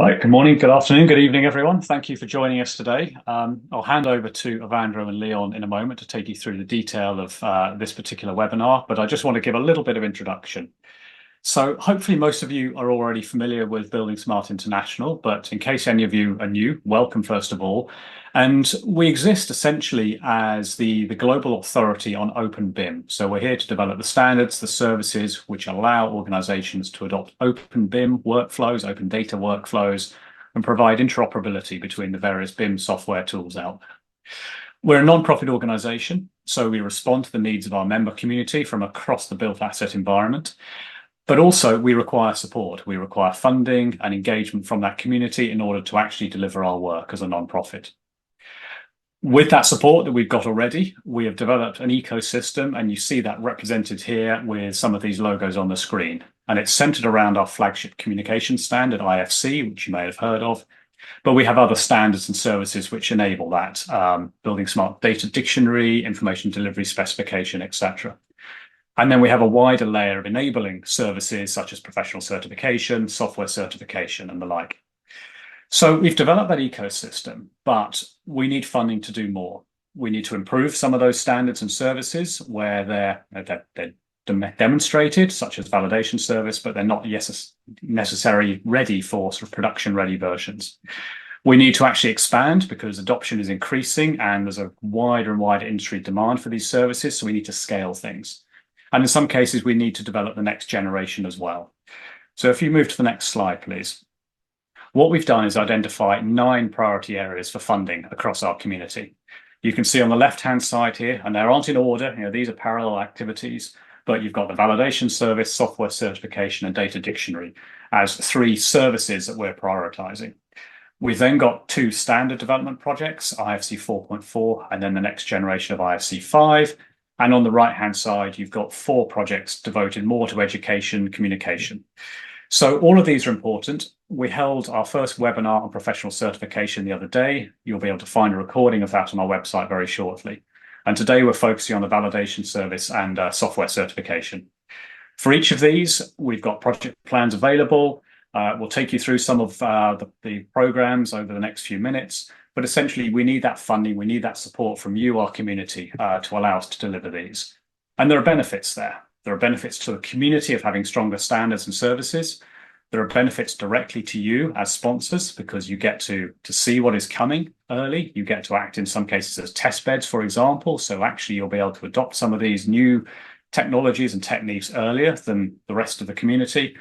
Right, good morning, good afternoon, good evening, everyone. Thank you for joining us today. I'll hand over to Evandro and Leon in a moment to take you through the detail of this particular webinar, but I just want to give a little bit of introduction. So hopefully most of you are already familiar with buildingSMART International, but in case any of you are new, welcome first of all. And we exist essentially as the global authority on open BIM. So we're here to develop the standards, the services which allow organizations to adopt open BIM workflows, open data workflows, and provide interoperability between the various BIM software tools out there. We're a non-profit organization, so we respond to the needs of our member community from across the built asset environment. But also we require support. We require funding and engagement from that community in order to actually deliver our work as a non-profit. With that support that we've got already, we have developed an ecosystem, and you see that represented here with some of these logos on the screen. And it's centered around our flagship communication standard, IFC, which you may have heard of. But we have other standards and services which enable that, buildingSMART data dictionary, information delivery specification, etc. And then we have a wider layer of enabling services such as professional certification, software certification, and the like. So we've developed that ecosystem, but we need funding to do more. We need to improve some of those standards and services where they're demonstrated, such as validation service, but they're not necessarily ready for sort of production-ready versions. We need to actually expand because adoption is increasing and there's a wider and wider industry demand for these services, so we need to scale things. And in some cases, we need to develop the next generation as well. So if you move to the next slide, please. What we've done is identify 9 priority areas for funding across our community. You can see on the left-hand side here, and they aren't in order, these are parallel activities, but you've got the validation service, software certification, and data dictionary as 3 services that we're prioritizing. We've then got 2 standard development projects, IFC 4.4, and then the next generation of IFC 5. And on the right-hand side, you've got 4 projects devoted more to education, communication. So all of these are important. We held our first webinar on professional certification the other day. You'll be able to find a recording of that on our website very shortly. And today we're focusing on the validation service and software certification. For each of these, we've got project plans available. We'll take you through some of the programs over the next few minutes. But essentially, we need that funding, we need that support from you, our community, to allow us to deliver these. And there are benefits there. There are benefits to the community of having stronger standards and services. There are benefits directly to you as sponsors because you get to see what is coming early. You get to act in some cases as test beds, for example. So actually, you'll be able to adopt some of these new technologies and techniques earlier than the rest of the community.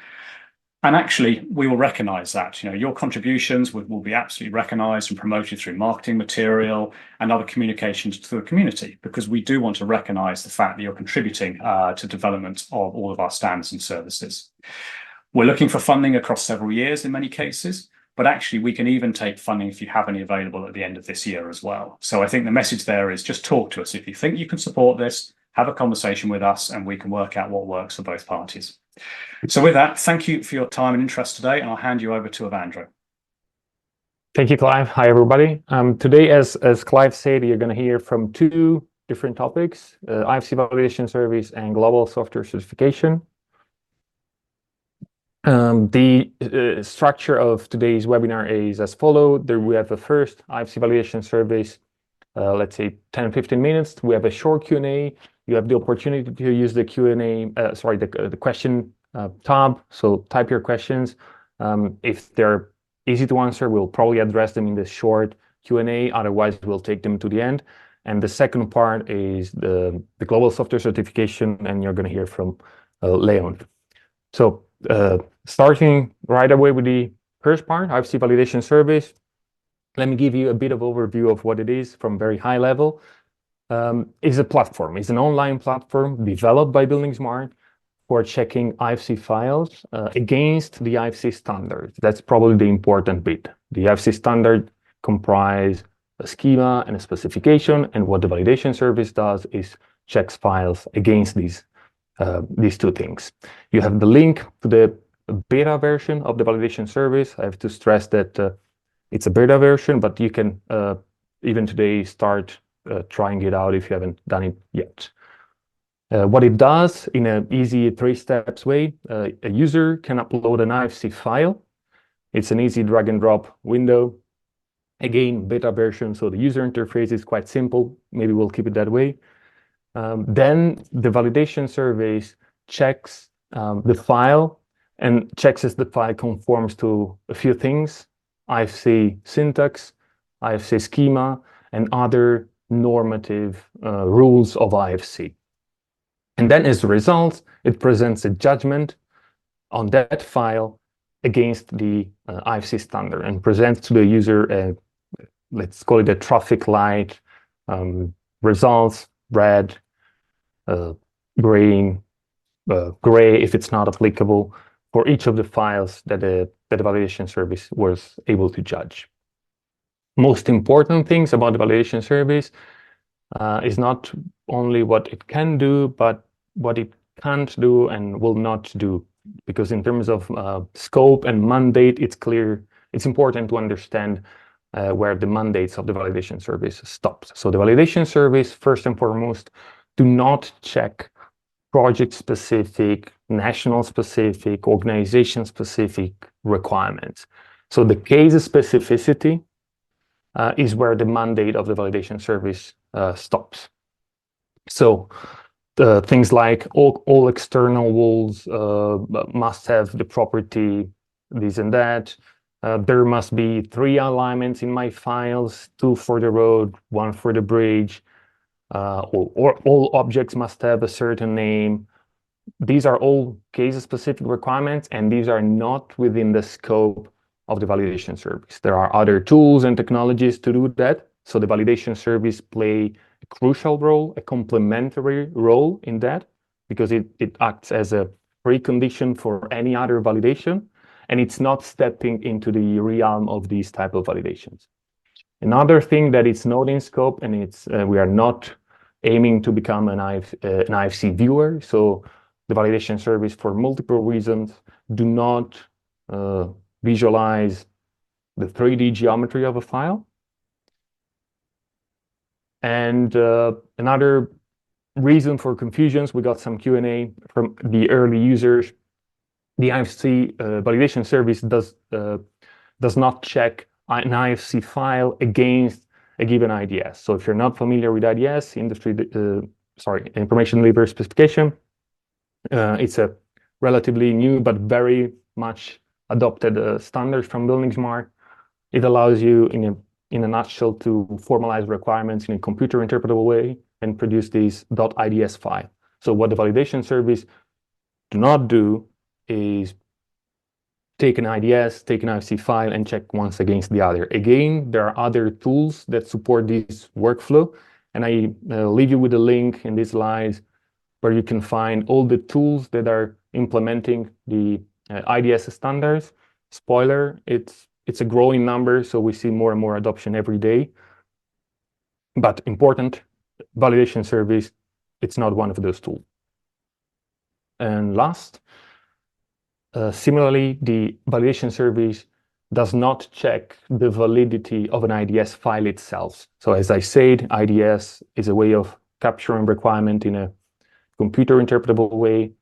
And actually, we will recognize that. Your contributions will be absolutely recognized and promoted through marketing material and other communications to the community, because we do want to recognize the fact that you're contributing to development of all of our standards and services. We're looking for funding across several years in many cases, but actually we can even take funding if you have any available at the end of this year as well. So I think the message there is just talk to us. If you think you can support this, have a conversation with us and we can work out what works for both parties. So with that, thank you for your time and interest today, and I'll hand you over to Evandro. Thank you, Clive. Hi, everybody. Today, as Clive said, you're going to hear from 2 different topics, IFC Validation Service and Global Software Certification. The structure of today's webinar is as follows. There we have the first IFC Validation Service, let's say 10-15 minutes. We have a short Q&A. You have the opportunity to use the Q&A, the question tab. So type your questions. If they're easy to answer, we'll probably address them in the short Q&A. Otherwise, we'll take them to the end. And the second part is the Global Software Certification, and you're going to hear from Leon. So starting right away with the first part, IFC Validation Service. Let me give you a bit of overview of what it is from very high level. It's a platform. It's an online platform developed by buildingSMART for checking IFC files against the IFC standard. That's probably the important bit. The IFC standard comprises a schema and a specification, and what the validation service does is checks files against these 2 things. You have the link to the beta version of the validation service. I have to stress that it's a beta version, but you can even today start trying it out if you haven't done it yet. What it does in an easy 3 steps way, a user can upload an IFC file It's an easy drag and drop window. Again, beta version, so the user interface is quite simple. Maybe we'll keep it that way. Then the validation service checks the file and checks if the file conforms to a few things: IFC syntax, IFC schema, and other normative rules of IFC. And then as a result, it presents a judgment on that file against the IFC standard and presents to the user let's call it a traffic light, results, red, green, gray if it's not applicable, for each of the files that the validation service was able to judge. Most important things about the validation service is not only what it can do, but what it can't do and will not do. Because in terms of scope and mandate, it's clear, it's important to understand where the mandates of the validation service stops. So the validation service, first and foremost, do not check project-specific, national-specific, organization-specific requirements. So the case specificity is where the mandate of the validation service stops. So things like all external walls must have the property this and that. There must be 3 alignments in my files, 2 for the road, 1 for the bridge, or all objects must have a certain name. These are all case-specific requirements, and these are not within the scope of the validation service. There are other tools and technologies to do that. So the validation service play a crucial role, a complementary role in that, because it acts as a precondition for any other validation, and it's not stepping into the realm of these type of validations. Another thing that it's not in scope, and it's we are not aiming to become an IFC viewer. So the validation service, for multiple reasons, do not visualize the 3D geometry of a file. And another reason for confusions, we got some Q&A from the early users. The IFC validation service does not check an IFC file against a given IDS. So if you're not familiar with IDS, information delivery specification, it's a relatively new but very much adopted standard from buildingSMART. It allows you, in a nutshell, to formalize requirements in a computer interpretable way and produce this .ids file. So what the validation service do not do is take an IDS, take an IFC file, and check once against the other. Again, there are other tools that support this workflow, and I leave you with a link in these slides where you can find all the tools that are implementing the IDS standards. Spoiler, it's a growing number, so we see more and more adoption every day. But important, validation service, it's not one of those tools. And last, similarly, the validation service does not check the validity of an IDS file itself. So as I said, IDS is a way of capturing requirement in a computer interpretable way.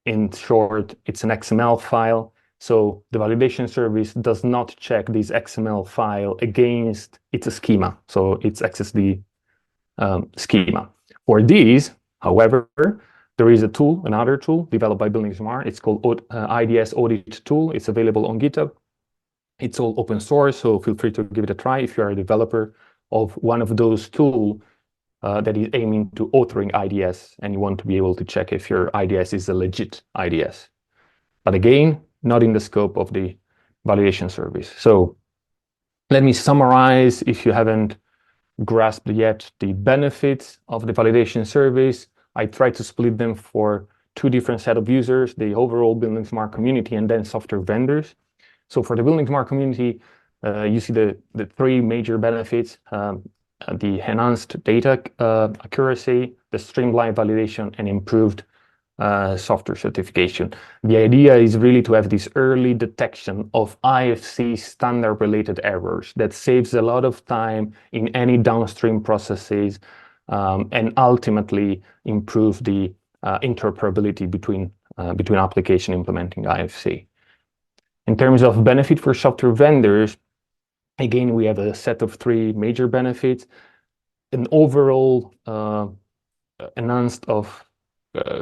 In short, it's an XML file. So the validation service does not check this XML file against its schema. So it accesses the schema. For these, however, there is a tool, another tool developed by buildingSMART. It's called IDS Audit Tool. It's available on GitHub. It's all open source, so feel free to give it a try if you are a developer of one of those tools that is aiming to authoring IDS and you want to be able to check if your IDS is a legit IDS. But again, not in the scope of the validation service. So let me summarize, if you haven't grasped yet, the benefits of the validation service. I try to split them for 2 different set of users, the overall buildingSMART community and then software vendors. So for the buildingSMART community, you see the 3 major benefits: the enhanced data accuracy, the streamlined validation, and improved software certification. The idea is really to have this early detection of IFC standard-related errors that saves a lot of time in any downstream processes and ultimately improve the interoperability between application implementing IFC. In terms of benefit for software vendors, again, we have a set of 3 major benefits. An overall enhanced of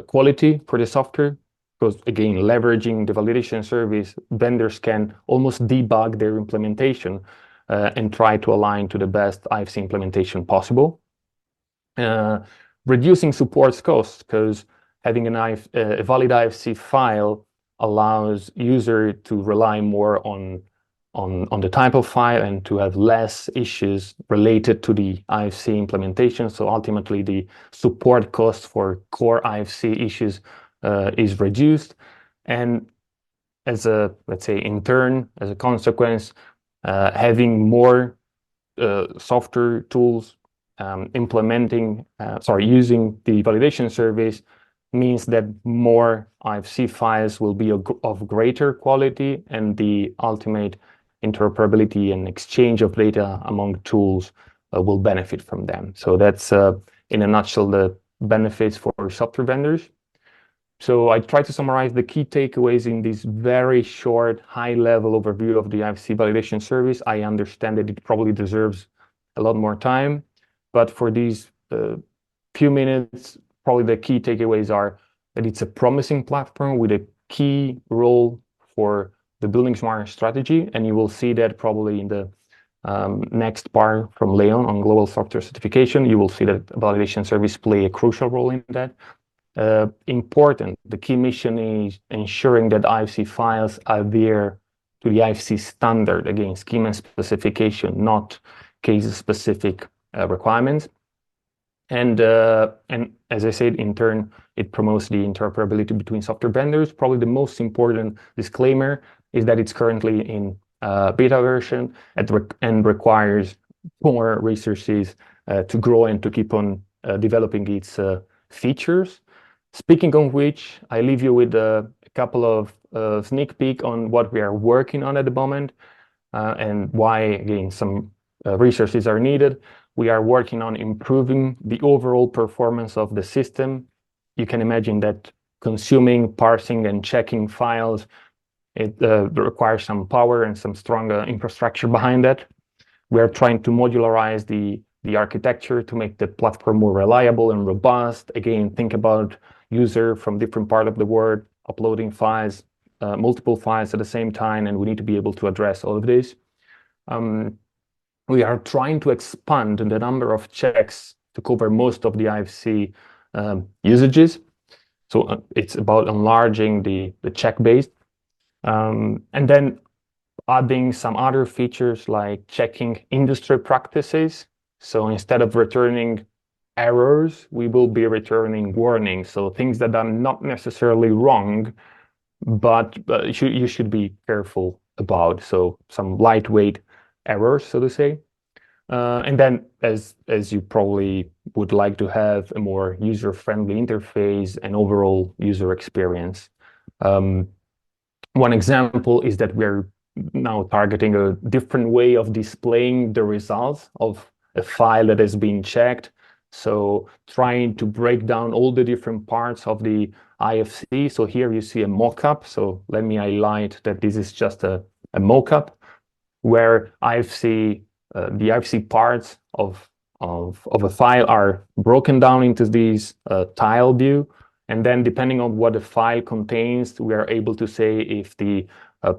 quality for the software, because again, leveraging the validation service, vendors can almost debug their implementation and try to align to the best IFC implementation possible. Reducing support costs, because having a valid IFC file allows user to rely more on the type of file and to have less issues related to the IFC implementation. So ultimately, the support cost for core IFC issues is reduced. And as a, let's say, in turn, as a consequence, having more software tools using the validation service means that more IFC files will be of greater quality, and the ultimate interoperability and exchange of data among tools will benefit from them. So that's, in a nutshell, the benefits for software vendors. So I try to summarize the key takeaways in this very short, high-level overview of the IFC validation service. I understand that it probably deserves a lot more time, but for these few minutes, probably the key takeaways are that it's a promising platform with a key role for the buildingSMART strategy, and you will see that probably in the next part from Leon on global software certification. You will see that validation service play a crucial role in that. Important, the key mission is ensuring that IFC files adhere to the IFC standard, again, schema specification, not case-specific requirements. And as I said, in turn, it promotes the interoperability between software vendors. Probably the most important disclaimer is that it's currently in beta version and requires more resources to grow and to keep on developing its features. Speaking of which, I leave you with a couple of sneak peek on what we are working on at the moment and why, again, some resources are needed. We are working on improving the overall performance of the system. You can imagine that consuming, parsing, and checking files, it requires some power and some stronger infrastructure behind that. We are trying to modularize the architecture to make the platform more reliable and robust. Again, think about user from different part of the world uploading files, multiple files at the same time, and we need to be able to address all of this. We are trying to expand the number of checks to cover most of the IFC usages. So it's about enlarging the check base. And then adding some other features like checking industry practices. So instead of returning errors, we will be returning warnings. So things that are not necessarily wrong, but you should be careful about. So some lightweight errors, so to say. And then as you probably would like to have a more user-friendly interface and overall user experience. One example is that we're now targeting a different way of displaying the results of a file that has been checked. So trying to break down all the different parts of the IFC. So here you see a mock-up. So let me highlight that this is just a mock-up where the IFC parts of a file are broken down into these tile view. And then depending on what the file contains, we are able to say if the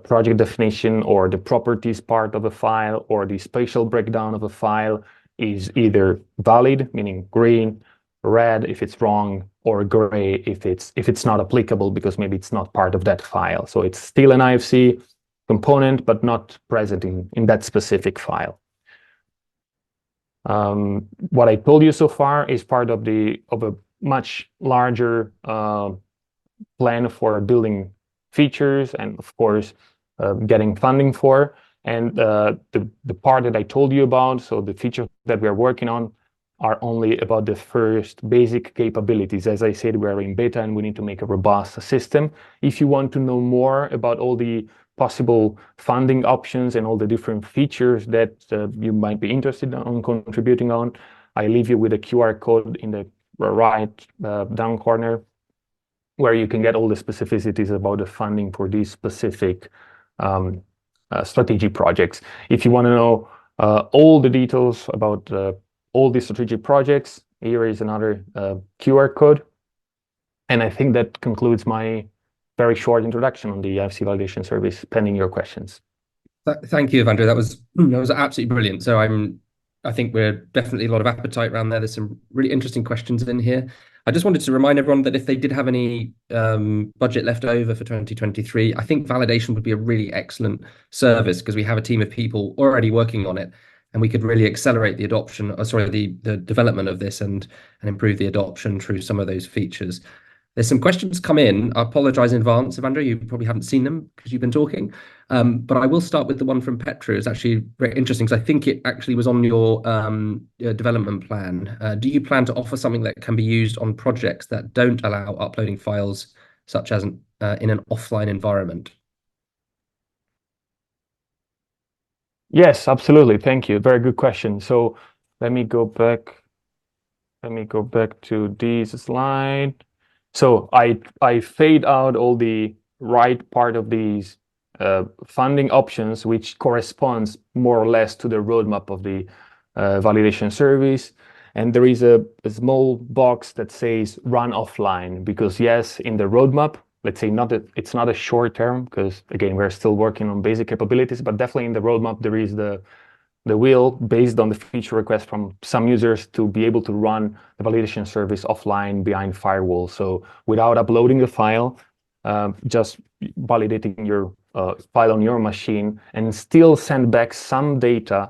project definition or the properties part of a file or the spatial breakdown of a file is either valid, meaning green, red if it's wrong, or gray if it's not applicable because maybe it's not part of that file. So it's still an IFC component, but not present in that specific file. What I told you so far is part of a much larger plan for building features and, of course, getting funding for. And the part that I told you about, so the features that we are working on, are only about the first basic capabilities. As I said, we're in beta and we need to make a robust system. If you want to know more about all the possible funding options and all the different features that you might be interested in contributing on, I leave you with a QR code in the right down corner where you can get all the specificities about the funding for these specific strategic projects. If you want to know all the details about all these strategic projects, here is another QR code. And I think that concludes my very short introduction on the IFC Validation Service, pending your questions. Thank you, Evandro. That was absolutely brilliant. So I think we're definitely a lot of appetite around there. There's some really interesting questions in here. I just wanted to remind everyone that if they did have any budget left over for 2023, I think validation would be a really excellent service because we have a team of people already working on it, and we could really accelerate the adoption, the development of this and improve the adoption through some of those features. There's some questions come in. I apologize in advance, Evandro. You probably haven't seen them because you've been talking. But I will start with the one from Petra. It's actually very interesting because I think it actually was on your development plan. Do you plan to offer something that can be used on projects that don't allow uploading files, such as in an offline environment? Yes, absolutely. Thank you. Very good question. So let me go back. Let me go back to this slide. So I fade out all the right part of these funding options, which corresponds more or less to the roadmap of the validation service. And there is a small box that says run offline, because yes, in the roadmap, let's say it's not a short term, because again, we're still working on basic capabilities, but definitely in the roadmap, there is the will, based on the feature request from some users, to be able to run the validation service offline behind firewall. So without uploading the file, just validating your file on your machine and still send back some data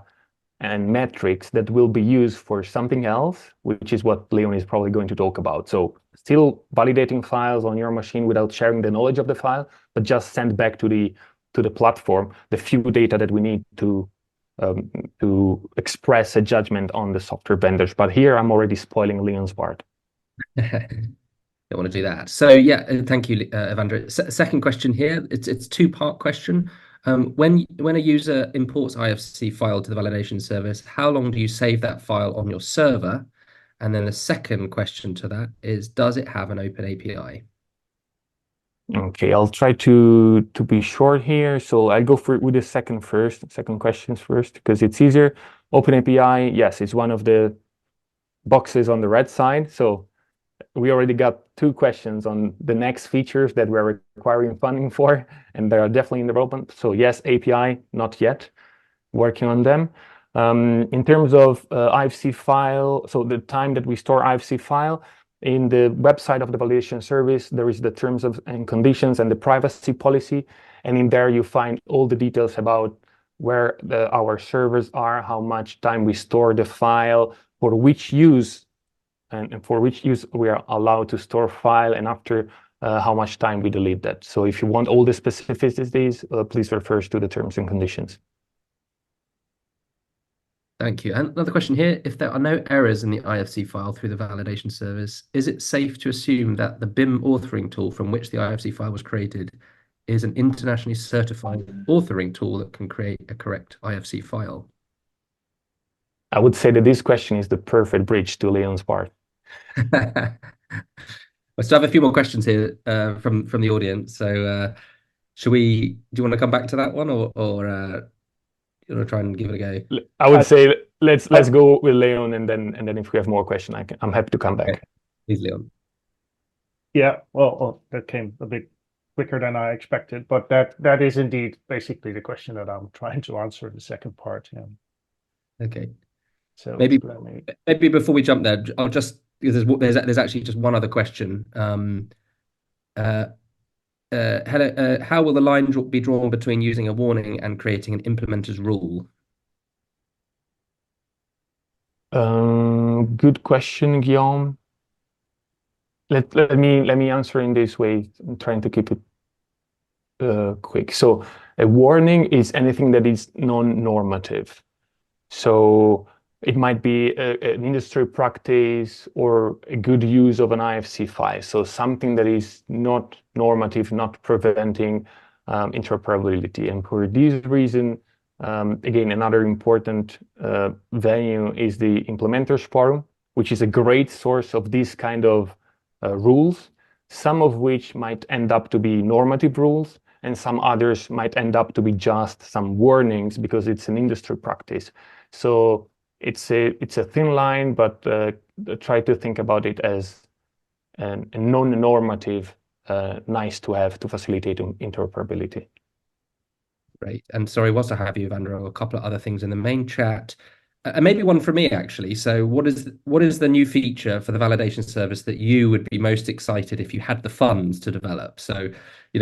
and metrics that will be used for something else, which is what Leon is probably going to talk about. So still validating files on your machine without sharing the knowledge of the file, but just send back to the platform the few data that we need to express a judgment on the software vendors. But here I'm already spoiling Leon's part. Don't want to do that. So yeah, thank you, Evandro. Second question here. It's two-part question. When a user imports IFC file to the validation service, how long do you save that file on your server? And then the second question to that is, does it have an open API? Okay, I'll try to be short here. So I'll go with the second questions first, because it's easier. Open API, yes, it's one of the boxes on the red side. So we already got two questions on the next features that we're requiring funding for, and they are definitely in the roadmap. So yes, API, not yet, working on them. In terms of IFC file, so the time that we store IFC file, in the website of the validation service, there is the terms and conditions and the privacy policy. And in there, you find all the details about where our servers are, how much time we store the file, for which use, and for which use we are allowed to store file, and after how much time we delete that. So if you want all the specificities, please refer to the terms and conditions. Thank you. And another question here, if there are no errors in the IFC file through the validation service, is it safe to assume that the BIM authoring tool from which the IFC file was created is an internationally certified authoring tool that can create a correct IFC file? I would say that this question is the perfect bridge to Leon's part. I still have a few more questions here from the audience. So do you want to come back to that one, or you want to try and give it a go? I would say let's go with Leon, and then if we have more questions, I'm happy to come back. Okay. Please, Leon. Yeah, well, that came a bit quicker than I expected, but that is indeed basically the question that I'm trying to answer, the second part. Yeah. Okay. So maybe before we jump there, I'll just, there's actually just one other question. How will the line be drawn between using a warning and creating an implementer's rule? Good question, Guillaume. Let me answer in this way. I'm trying to keep it quick. So a warning is anything that is non-normative. So it might be an industry practice or a good use of an IFC file. So something that is not normative, not preventing interoperability. And for this reason, again, another important venue is the implementers forum, which is a great source of this kind of rules, some of which might end up to be normative rules, and some others might end up to be just some warnings because it's an industry practice. So it's a thin line, but try to think about it as a non-normative, nice to have to facilitate interoperability. Great. And sorry, whilst I have you, Vandro, a couple of other things in the main chat. And maybe one for me, actually. So what is the new feature for the validation service that you would be most excited if you had the funds to develop? So,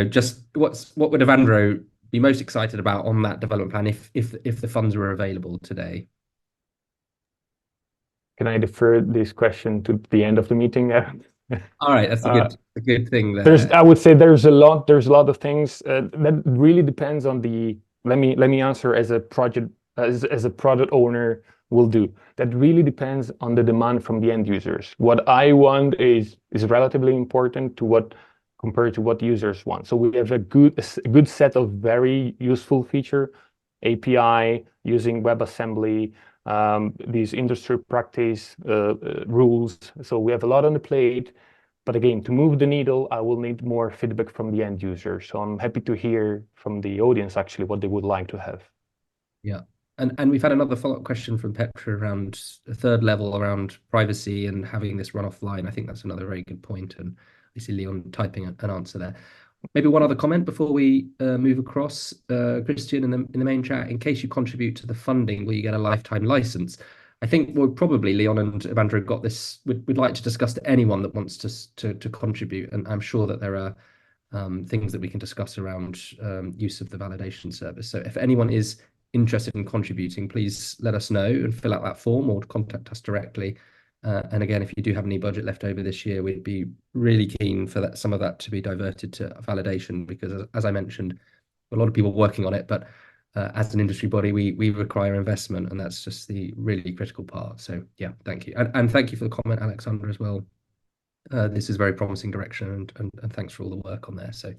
just what would Evandro be most excited about on that development plan if the funds were available today? Can I defer this question to the end of the meeting? All right, that's a good thing there. I would say there's a lot of things that really depends on the. Let me answer as a project as a product owner will do. That really depends on the demand from the end users. What I want is relatively important compared to what users want. So we have a good set of very useful feature, API using WebAssembly, these industry practice rules. So we have a lot on the plate. But again, to move the needle, I will need more feedback from the end user. So I'm happy to hear from the audience actually what they would like to have. Yeah. And we've had another follow-up question from Petra around the third level around privacy and having this run offline. I think that's another very good point. And I see Leon typing an answer there. Maybe one other comment before we move across. Christian, in the main chat, in case you contribute to the funding, will you get a lifetime license? I think we'll probably, Leon and Evandro got this, we'd like to discuss to anyone that wants to contribute. And I'm sure that there are things that we can discuss around use of the validation service. So if anyone is interested in contributing, please let us know and fill out that form or contact us directly. And again, if you do have any budget left over this year, we'd be really keen for some of that to be diverted to validation, because as I mentioned, a lot of people working on it, but as an industry body, we require investment, and that's just the really critical part. So yeah, thank you. And thank you for the comment, Alexander, as well. This is a very promising direction, and thanks for all the work on there. So